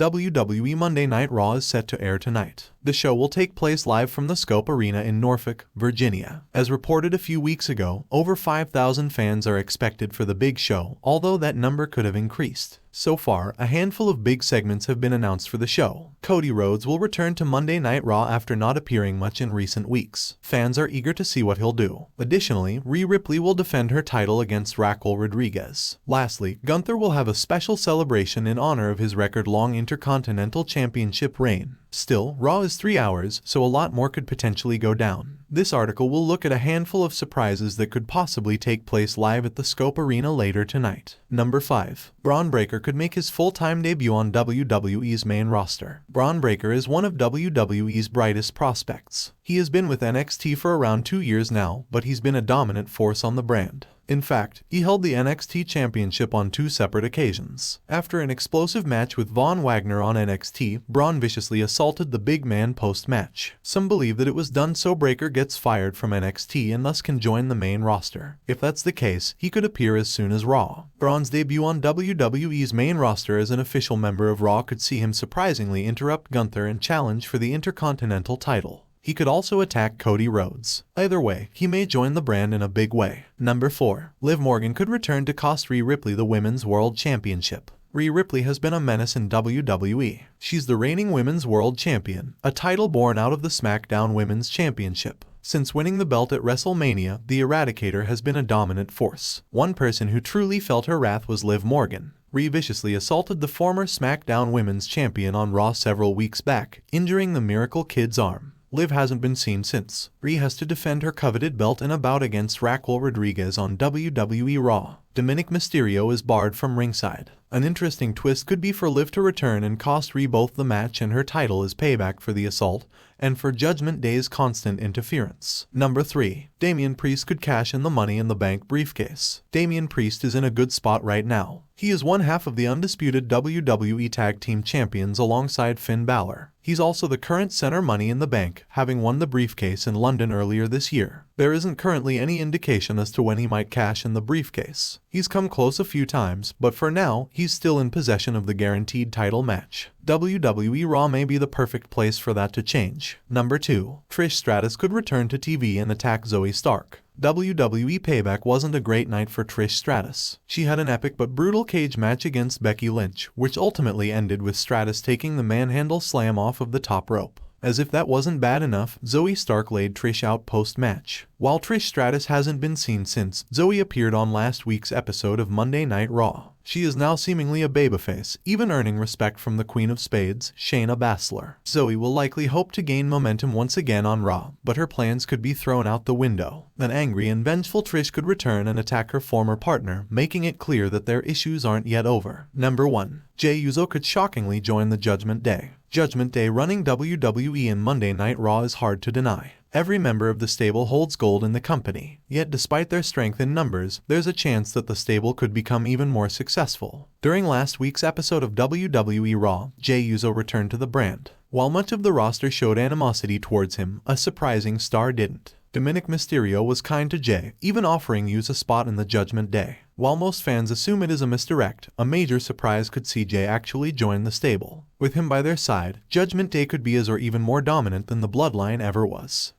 WWE Monday Night Raw is set to air tonight. The show will take place live from the Scope Arena in Norfolk, Virginia. As reported a few weeks ago, over 5,000 fans are expected for the big show, although that number could have increased. So far, a handful of big segments have been announced for the show. Cody Rhodes will return to Monday Night Raw after not appearing much in recent weeks. Fans are eager to see what he'll do. Additionally, Rhea Ripley will defend her title against Raquel Rodriguez. Lastly, Gunther will have a special celebration in honor of his record-long Intercontinental Championship reign. Still, Raw is 3 hours, so a lot more could potentially go down. This article will look at a handful of surprises that could possibly take place live at the Scope Arena later tonight. Number 5. Brawnbreaker could make his full-time debut on WWE's main roster. Brawnbreaker is one of WWE's brightest prospects. He has been with NXT for around 2 years now, but he's been a dominant force on the brand. In fact, he held the NXT Championship on 2 separate occasions. After an explosive match with Von Wagner on NXT, Braun viciously assaulted the big man post-match. Some believe that it was done so Breaker gets fired from NXT and thus can join the main roster. If that's the case, he could appear as soon as Raw. Braun's debut on WWE's main roster as an official member of Raw could see him surprisingly interrupt Gunther and challenge for the Intercontinental title. He could also attack Cody Rhodes. Either way, he may join the brand in a big way. Number 4. Liv Morgan could return to cost Rhea Ripley the Women's World Championship. Rhea Ripley has been a menace in WWE. She's the reigning Women's World Champion, a title born out of the SmackDown Women's Championship. Since winning the belt at WrestleMania, the Eradicator has been a dominant force. One person who truly felt her wrath was Liv Morgan. Rhea viciously assaulted the former SmackDown Women's Champion on Raw several weeks back, injuring the Miracle Kid's arm. Liv hasn't been seen since. Rhea has to defend her coveted belt in a bout against Raquel Rodriguez on WWE RAW. Dominic Mysterio is barred from ringside. An interesting twist could be for Liv to return and cost Rhea both the match and her title as payback for the assault, and for Judgment Day's constant interference. Number 3. Damien Priest could cash in the Money in the Bank briefcase. Damien Priest is in a good spot right now. He is one half of the undisputed WWE Tag Team Champions alongside Finn Balor. He's also the current center Money in the Bank, having won the briefcase in London earlier this year. There isn't currently any indication as to when he might cash in the briefcase. He's come close a few times, but for now, he's still in possession of the guaranteed title match. WWE RAW may be the perfect place for that to change. Number 2. Trish Stratus could return to TV and attack Zoe Stark. WWE Payback wasn't a great night for Trish Stratus. She had an epic but brutal cage match against Becky Lynch, which ultimately ended with Stratus taking the manhandle slam off of the top rope. As if that wasn't bad enough, Zoe Stark laid Trish out post-match. While Trish Stratus hasn't been seen since, Zoe appeared on last week's episode of Monday Night Raw. She is now seemingly a babyface, even earning respect from the Queen of Spades, Shayna Baszler. Zoe will likely hope to gain momentum once again on Raw, but her plans could be thrown out the window. An angry and vengeful Trish could return and attack her former partner, making it clear that their issues aren't yet over. Number 1. Jey Uso could shockingly join the Judgment Day. Judgment Day running WWE and Monday Night Raw is hard to deny. Every member of the stable holds gold in the company, yet despite their strength in numbers, there's a chance that the stable could become even more successful. During last week's episode of WWE RAW, Jey Uso returned to the brand. While much of the roster showed animosity towards him, a surprising star didn't. Dominic Mysterio was kind to Jey, even offering Uso a spot in the Judgment Day. While most fans assume it is a misdirect, a major surprise could see Jey actually join the stable. With him by their side, Judgment Day could be as or even more dominant than the Bloodline ever was.